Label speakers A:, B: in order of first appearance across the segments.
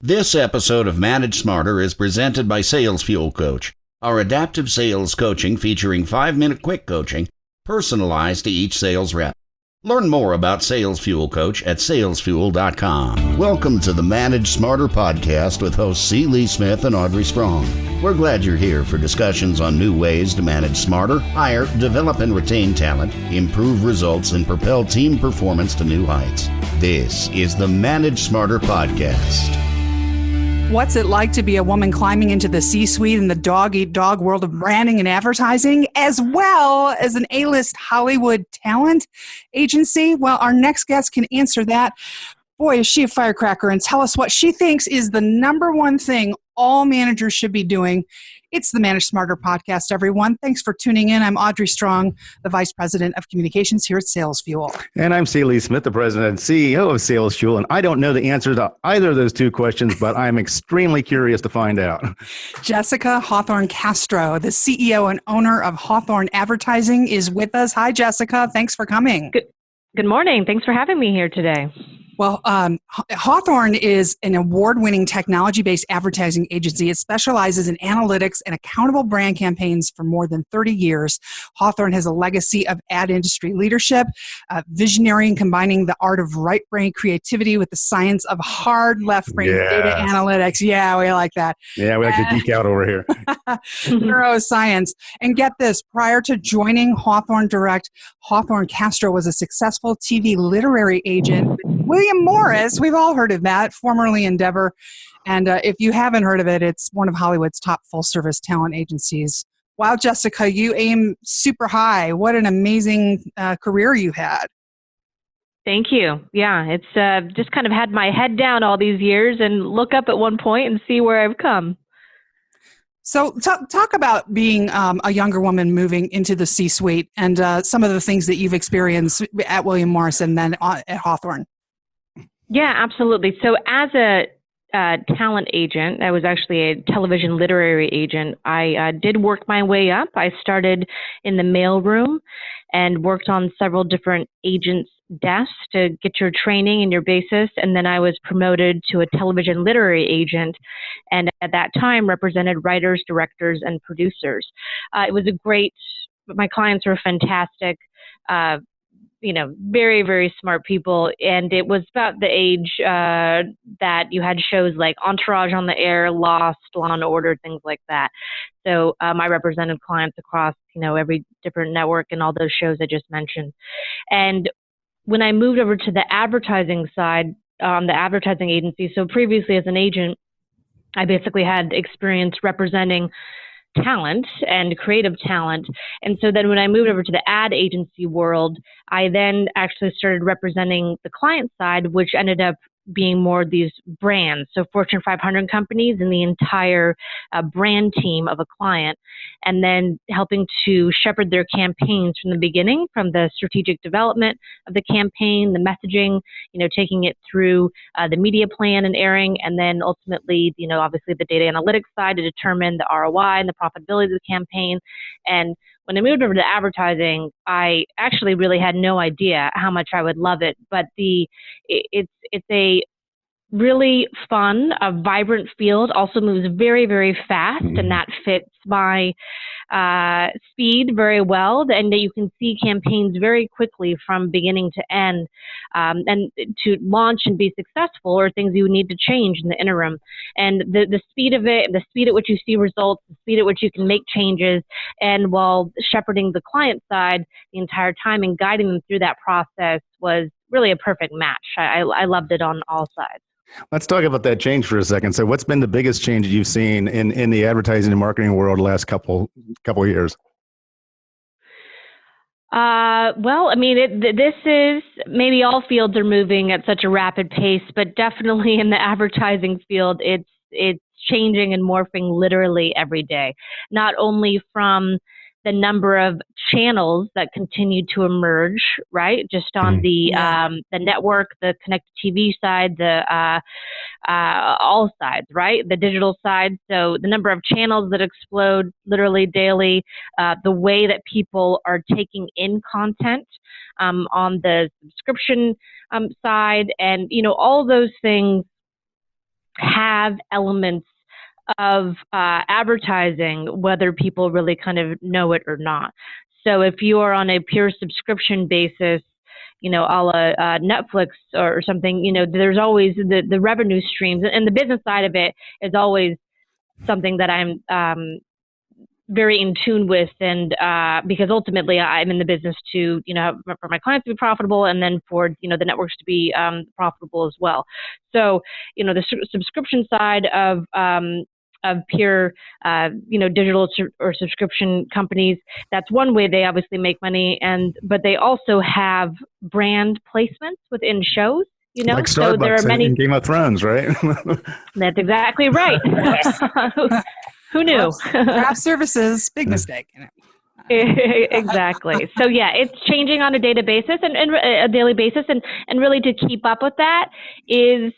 A: This episode of Manage Smarter is presented by Sales Fuel Coach, our adaptive sales coaching featuring 5-minute quick coaching personalized to each sales rep. Learn more about Sales Fuel Coach at salesfuel.com. Welcome to the Manage Smarter podcast with hosts C. Lee Smith and Audrey Strong. We're glad you're here for discussions on new ways to manage smarter, hire, develop and retain talent, improve results, and propel team performance to new heights. This is the Manage Smarter podcast.
B: What's it like to be a woman climbing into the C-suite in the dog-eat-dog world of branding and advertising, as well as an A-list Hollywood talent agency? Well, our next guest can answer that. Boy, is she a firecracker, and tell us what she thinks is the number one thing all managers should be doing. It's the Manage Smarter podcast, everyone. Thanks for tuning in. I'm Audrey Strong, the Vice President of Communications here at Sales Fuel.
C: And I'm C. Lee Smith, the President and CEO of Sales Fuel. And I don't know the answer to either of those two questions, but I'm extremely curious to find out.
B: Jessica Hawthorne-Castro, the CEO and owner of Hawthorne Advertising, is with us. Hi, Jessica. Thanks for coming.
D: Good morning. Thanks for having me here today.
B: Well, Hawthorne is an award-winning technology-based advertising agency. It specializes in analytics and accountable brand campaigns for more than 30 years. Hawthorne has a legacy of ad industry leadership, visionary in combining the art of right-brain creativity with the science of hard left-brain data analytics. Yeah, we like that.
C: Yeah, we like to geek out over here.
B: Neuroscience. And get this, prior to joining Hawthorne Direct, Hawthorne-Castro was a successful TV literary agent. William Morris, we've all heard of that, formerly Endeavor. And if you haven't heard of it, it's one of Hollywood's top full-service talent agencies. Wow, Jessica, you aim super high. What an amazing career you had.
D: Thank you. Yeah, it's just kind of had my head down all these years and look up at one point and see where I've come.
B: So talk about being a younger woman moving into the C-suite and some of the things that you've experienced at William Morris and then at Hawthorne.
D: Yeah, absolutely. So as a talent agent, I was actually a television literary agent. I did work my way up. I started in the mailroom and worked on several different agents' desks to get your training and your basis. And then I was promoted to a television literary agent. And at that time represented writers, directors, and producers. It was my clients were fantastic. Very, very smart people. And it was about the age that you had shows like Entourage on the air, Lost, Law and Order, things like that. So I represented clients across, every different network and all those shows I just mentioned. And when I moved over to the advertising side, the advertising agency, so previously as an agent, I basically had experience representing talent and creative talent. And so then when I moved over to the ad agency world, I then actually started representing the client side, which ended up being more of these brands. So Fortune 500 companies and the entire brand team of a client, and then helping to shepherd their campaigns from the beginning, from the strategic development of the campaign, the messaging, taking it through the media plan and airing, and then ultimately, obviously the data analytics side to determine the ROI and the profitability of the campaign. And when I moved over to advertising, I actually really had no idea how much I would love it. But it's a really fun, a vibrant field, also moves very, very fast, and that fits my speed very well, and that you can see campaigns very quickly from beginning to end, and to launch and be successful, or things you need to change in the interim. And the speed of it, the speed at which you see results, the speed at which you can make changes, and while shepherding the client side the entire time and guiding them through that process was really a perfect match. I loved it on all sides.
C: Let's talk about that change for a second. So what's been the biggest change you've seen in the advertising and marketing world the last couple of years?
D: This is, maybe all fields are moving at such a rapid pace, but definitely in the advertising field, it's changing and morphing literally every day. Not only from the number of channels that continue to emerge, right? Just on the network, the connected TV side, all sides, right? The digital side. So the number of channels that explode literally daily, the way that people are taking in content on the subscription side, and all those things have elements of advertising, whether people really kind of know it or not. So if you are on a pure subscription basis, a la Netflix or something, there's always the revenue streams, and the business side of it is always something that I'm very in tune with, and because ultimately I'm in the business to, for my clients to be profitable, and then for, the networks to be profitable as well. So, the subscription side of pure, digital or subscription companies, that's one way they obviously make money, but they also have brand placements within shows.
C: Like Starbucks
D: so there are many
C: in Game of Thrones, right?
D: That's exactly right. Who knew?
B: Craft services, big mistake.
D: Exactly. So yeah, it's changing on a daily basis and a daily basis, and really to keep up with that is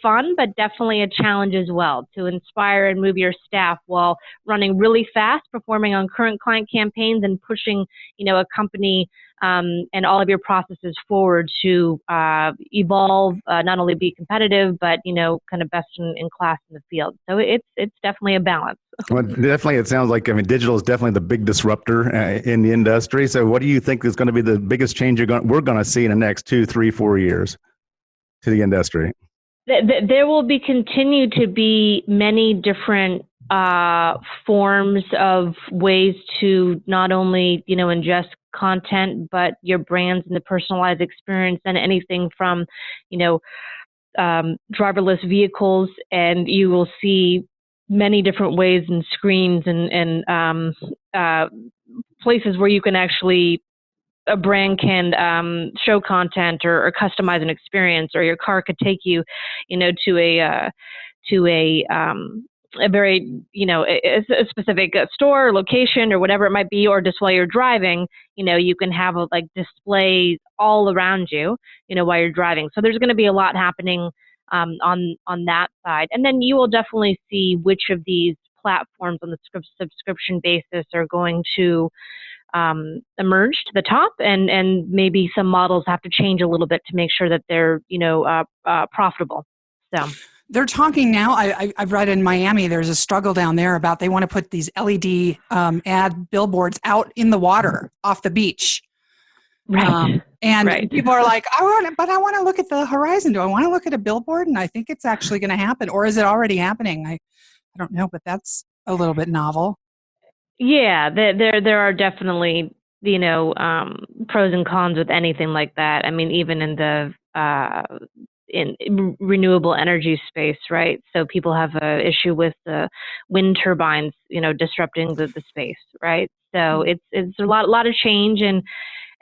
D: fun, but definitely a challenge as well, to inspire and move your staff while running really fast, performing on current client campaigns, and pushing a company and all of your processes forward to evolve, not only be competitive, but kind of best in class in the field. So it's definitely a balance.
C: Well, definitely, it sounds like, digital is definitely the big disruptor in the industry. So what do you think is going to be the biggest change we're going to see in the next 2, 3, 4 years to the industry?
D: There will continue to be many different forms of ways to not only, ingest content, but your brands and the personalized experience, and anything from, driverless vehicles, and you will see many different ways and screens and places where you can actually, a brand can show content or customize an experience, or your car could take you, to a very, a specific store or location or whatever it might be, or just while you're driving, you can have a display all around you, while you're driving. So there's going to be a lot happening on that side. And then you will definitely see which of these platforms on the subscription basis are going to emerge to the top, and maybe some models have to change a little bit to make sure that they're, profitable. So.
B: They're talking now. I've read in Miami, there's a struggle down there about they want to put these LED ad billboards out in the water off the beach.
D: Right.
B: And people are like, I want to look at the horizon. Do I want to look at a billboard? And I think it's actually going to happen. Or is it already happening? I don't know, but that's a little bit novel.
D: Yeah, there are definitely, pros and cons with anything like that. I mean, even in the in renewable energy space, right? So people have an issue with the wind turbines, disrupting the space, right? So it's a lot of change,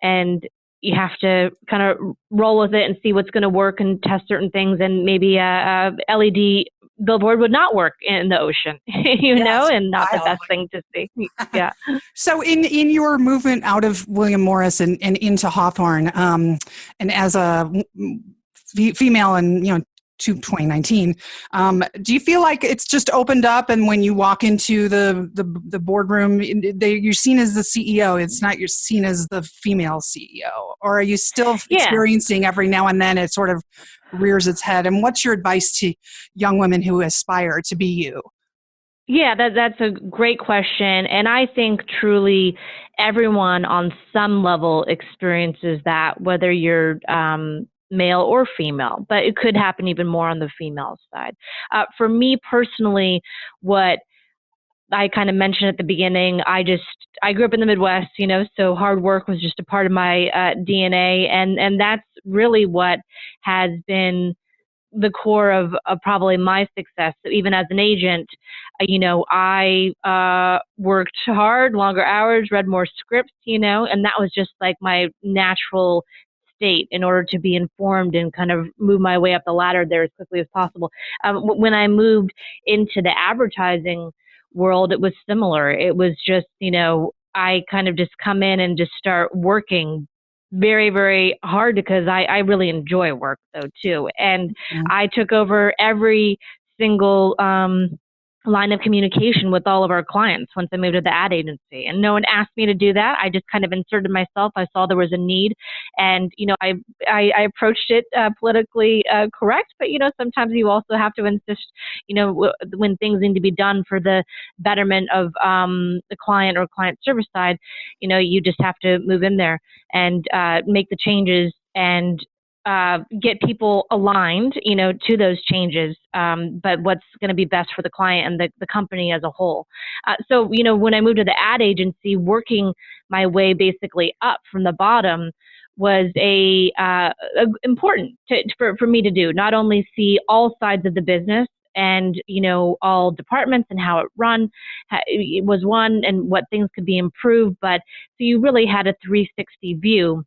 D: and you have to kind of roll with it and see what's going to work and test certain things. And maybe a LED billboard would not work in the ocean, and not the best thing to see. Yeah.
B: So in your movement out of William Morris and into Hawthorne, and as a female in 2019, do you feel like it's just opened up, and when you walk into the boardroom, you're seen as the CEO? It's not you're seen as the female CEO, or are you still experiencing every now and then it sort of rears its head? And what's your advice to young women who aspire to be you?
D: Yeah, that's a great question. And I think truly everyone on some level experiences that, whether you're male or female, but it could happen even more on the female side. For me personally, what I kind of mentioned at the beginning, I grew up in the Midwest, so hard work was just a part of my DNA. And that's really what has been the core of probably my success. So even as an agent, I worked hard, longer hours, read more scripts, and that was just like my natural state in order to be informed and kind of move my way up the ladder there as quickly as possible. When I moved into the advertising world, it was similar. It was just, I kind of just come in and just start working very, very hard, because I really enjoy work though too. And I took over every single line of communication with all of our clients once I moved to the ad agency. And no one asked me to do that. I just kind of inserted myself. I saw there was a need, and I approached it politically correct. But sometimes you also have to insist, when things need to be done for the betterment of the client or client service side. You just have to move in there and make the changes and get people aligned, to those changes, but what's going to be best for the client and the company as a whole. So, when I moved to the ad agency, working my way basically up from the bottom was important for me to do. Not only see all sides of the business and, all departments and how it was one, and what things could be improved, but so you really had a 360 view.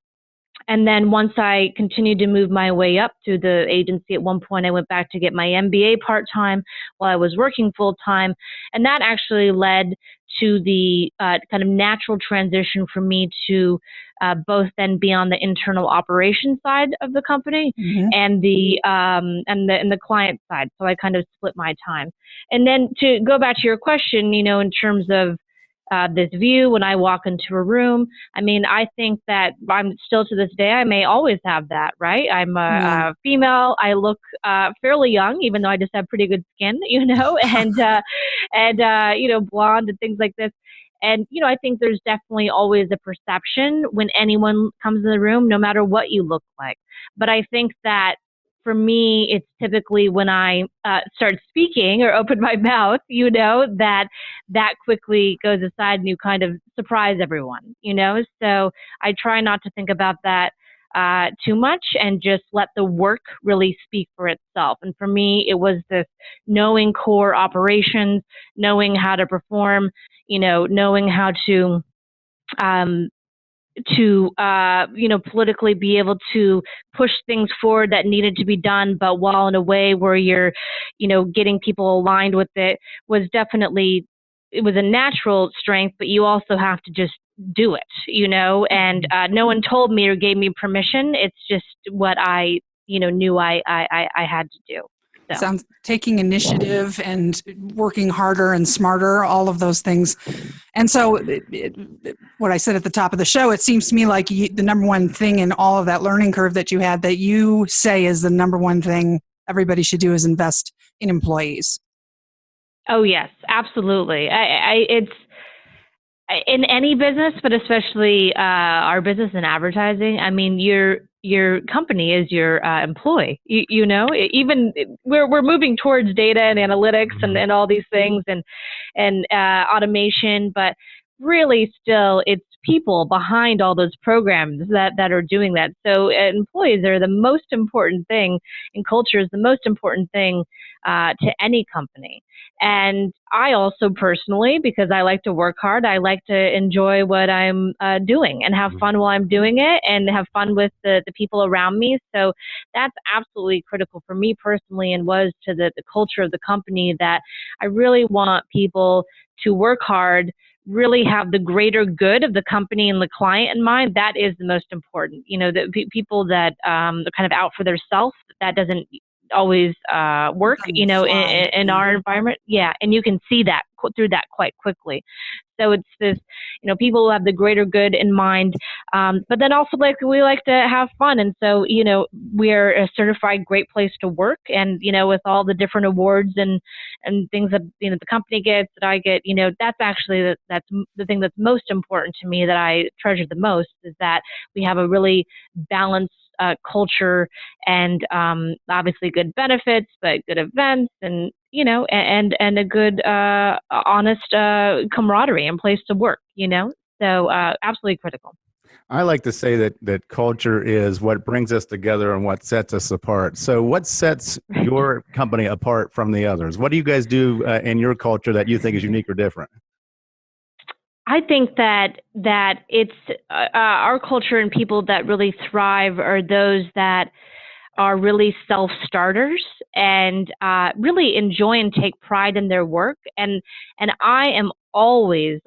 D: And then once I continued to move my way up through the agency, at one point I went back to get my MBA part-time while I was working full-time. And that actually led to the kind of natural transition for me to both then be on the internal operations side of the company, mm-hmm. and the client side. So I kind of split my time. And then to go back to your question, in terms of this view when I walk into a room. I mean, I think that I'm still to this day, I may always have that, right? I'm a female. I look fairly young, even though I just have pretty good skin, and blonde and things like this. And, I think there's definitely always a perception when anyone comes in the room, no matter what you look like. But I think that for me, it's typically when I start speaking or open my mouth, that quickly goes aside and you kind of surprise everyone, So I try not to think about that too much and just let the work really speak for itself. And for me, it was this knowing core operations, knowing how to perform, knowing how to politically be able to push things forward that needed to be done, but while in a way where you're, getting people aligned with it it was a natural strength, but you also have to just do it, and no one told me or gave me permission. It's just what I, knew I had to do. So.
B: Sounds taking initiative and working harder and smarter, all of those things. And so what I said at the top of the show, it seems to me like the number one thing in all of that learning curve that you had that you say is the number one thing everybody should do is invest in employees. Oh, yes, absolutely.
D: It's in any business, but especially our business in advertising. I mean, your company is your employee. Even we're moving towards data and analytics and all these things and automation, but really still it's people behind all those programs that are doing that. So employees are the most important thing, and culture is the most important thing to any company. And I also personally, because I like to work hard, I like to enjoy what I'm doing and have fun while I'm doing it and have fun with the people around me. So that's absolutely critical for me personally, and was to the culture of the company, that I really want people to work hard, really have the greater good of the company and the client in mind. That is the most important. The people that are kind of out for themselves, that doesn't always work, in our environment. Yeah. And you can see that through that quite quickly. So it's this, people who have the greater good in mind, but then also we like to have fun. And so, we're a certified great place to work, and, with all the different awards and things that, the company gets, that I get, that's actually, that's the thing that's most important to me, that I treasure the most, is that we have a really balanced culture, and obviously good benefits, but good events, and and a good honest camaraderie and place to work. So absolutely critical.
C: I like to say that culture is what brings us together and what sets us apart. So what sets your company apart from the others? What do you guys do in your culture that you think is unique or different?
D: I think that it's our culture, and people that really thrive are those that are really self-starters and really enjoy and take pride in their work. And I am always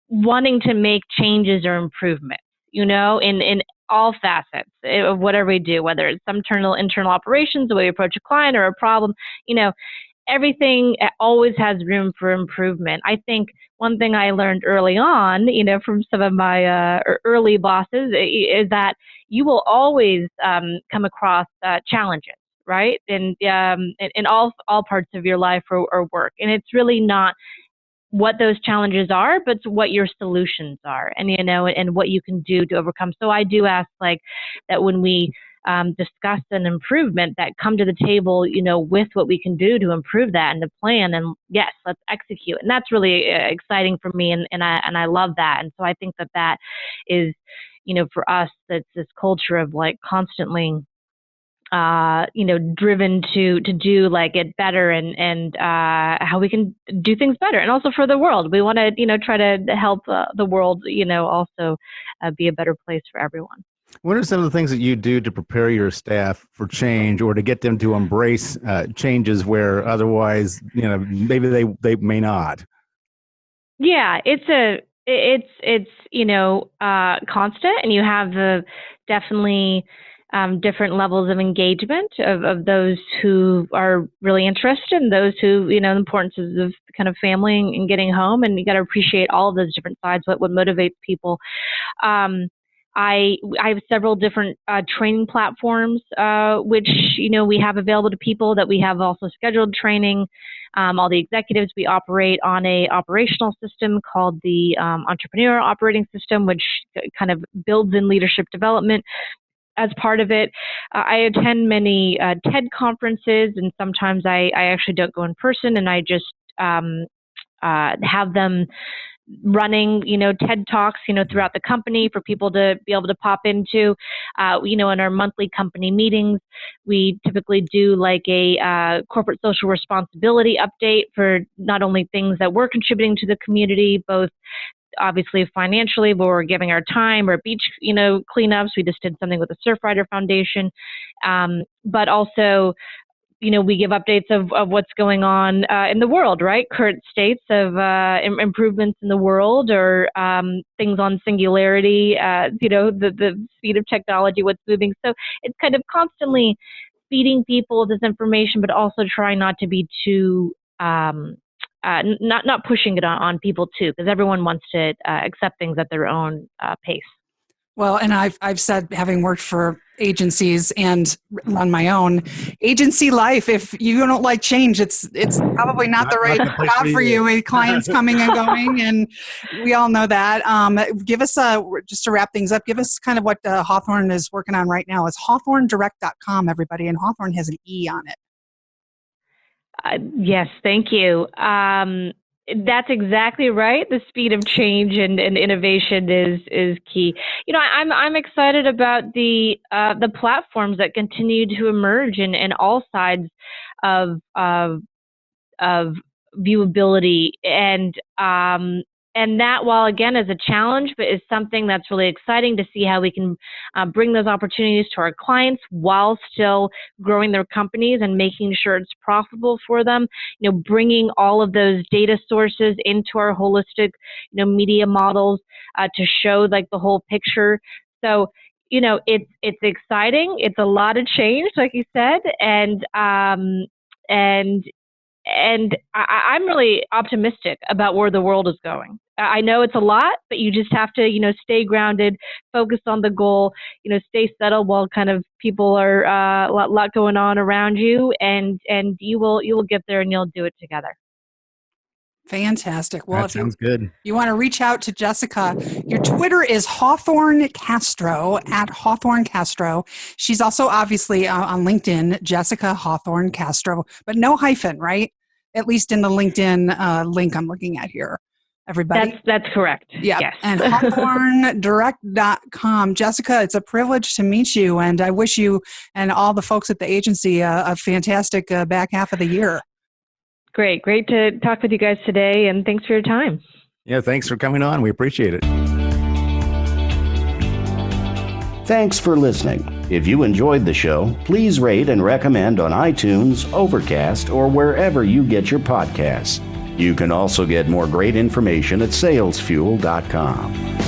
D: wanting to make changes or improvements, in all facets of whatever we do, whether it's some internal operations, the way we approach a client or a problem, everything always has room for improvement. I think one thing I learned early on, from some of my early bosses is that you will always come across challenges, right? And in all parts of your life or work. And it's really not what those challenges are, but what your solutions are, and and what you can do to overcome. So I do ask that when we discuss an improvement, that come to the table, with what we can do to improve that and the plan, and yes, let's execute. And that's really exciting for me, and I love that. And so I think that is, for us, that's this culture of constantly driven to do it better and how we can do things better. And also for the world, we want to, try to help the world, also be a better place for everyone.
C: What are some of the things that you do to prepare your staff for change, or to get them to embrace changes where otherwise, maybe they may not?
D: Yeah, it's constant, and you have definitely different levels of engagement of those who are really interested, and those who, the importance of kind of family and getting home, and you got to appreciate all of those different sides, what motivates people. I have several different training platforms, which, we have available to people, that we have also scheduled training. All the executives, we operate on a operational system called the Entrepreneur Operating System, which kind of builds in leadership development as part of it. I attend many TED conferences, and sometimes I actually don't go in person, and I just have them running, TED Talks, throughout the company for people to be able to pop into. In our monthly company meetings, we typically do a corporate social responsibility update for not only things that we're contributing to the community, both obviously financially, but we're giving our time, or beach, cleanups. We just did something with the Surfrider Foundation. But also, we give updates of what's going on in the world, right? Current states of improvements in the world, or things on singularity, the speed of technology, what's moving. So it's kind of constantly feeding people this information, but also trying not to be too not pushing it on people too, because everyone wants to accept things at their own pace.
B: Well, and I've said, having worked for agencies and run my own agency life, if you don't like change, it's probably not the right job for you. With clients coming and going, and we all know that. Give us just to wrap things up, give us kind of what Hawthorne is working on right now. It's hawthornedirect.com, everybody, and Hawthorne has an E on it.
D: Yes, thank you. That's exactly right. The speed of change and innovation is key. I'm excited about the platforms that continue to emerge in all sides of viewability, and that, while again is a challenge, but is something that's really exciting to see how we can bring those opportunities to our clients while still growing their companies and making sure it's profitable for them. Bringing all of those data sources into our holistic, media models to show the whole picture. So, it's exciting. It's a lot of change, like you said, and I'm really optimistic about where the world is going. I know it's a lot, but you just have to, stay grounded, focus on the goal, stay settled while kind of people are a lot going on around you, and you will get there, and you'll do it together.
B: Fantastic. Well,
C: that sounds good.
B: You want to reach out to Jessica, your Twitter is Hawthorne-Castro, at Hawthorne-Castro. She's also obviously on LinkedIn, Jessica Hawthorne-Castro, but no hyphen, right? At least in the LinkedIn link I'm looking at here, everybody.
D: That's correct.
B: Yeah.
D: Yes.
B: And hawthornedirect.com. Jessica, it's a privilege to meet you, and I wish you and all the folks at the agency a fantastic back half of the year.
D: Great to talk with you guys today, and thanks for your time.
C: Yeah, thanks for coming on. We appreciate it.
A: Thanks for listening. If you enjoyed the show, please rate and recommend on iTunes, Overcast, or wherever you get your podcasts. You can also get more great information at salesfuel.com.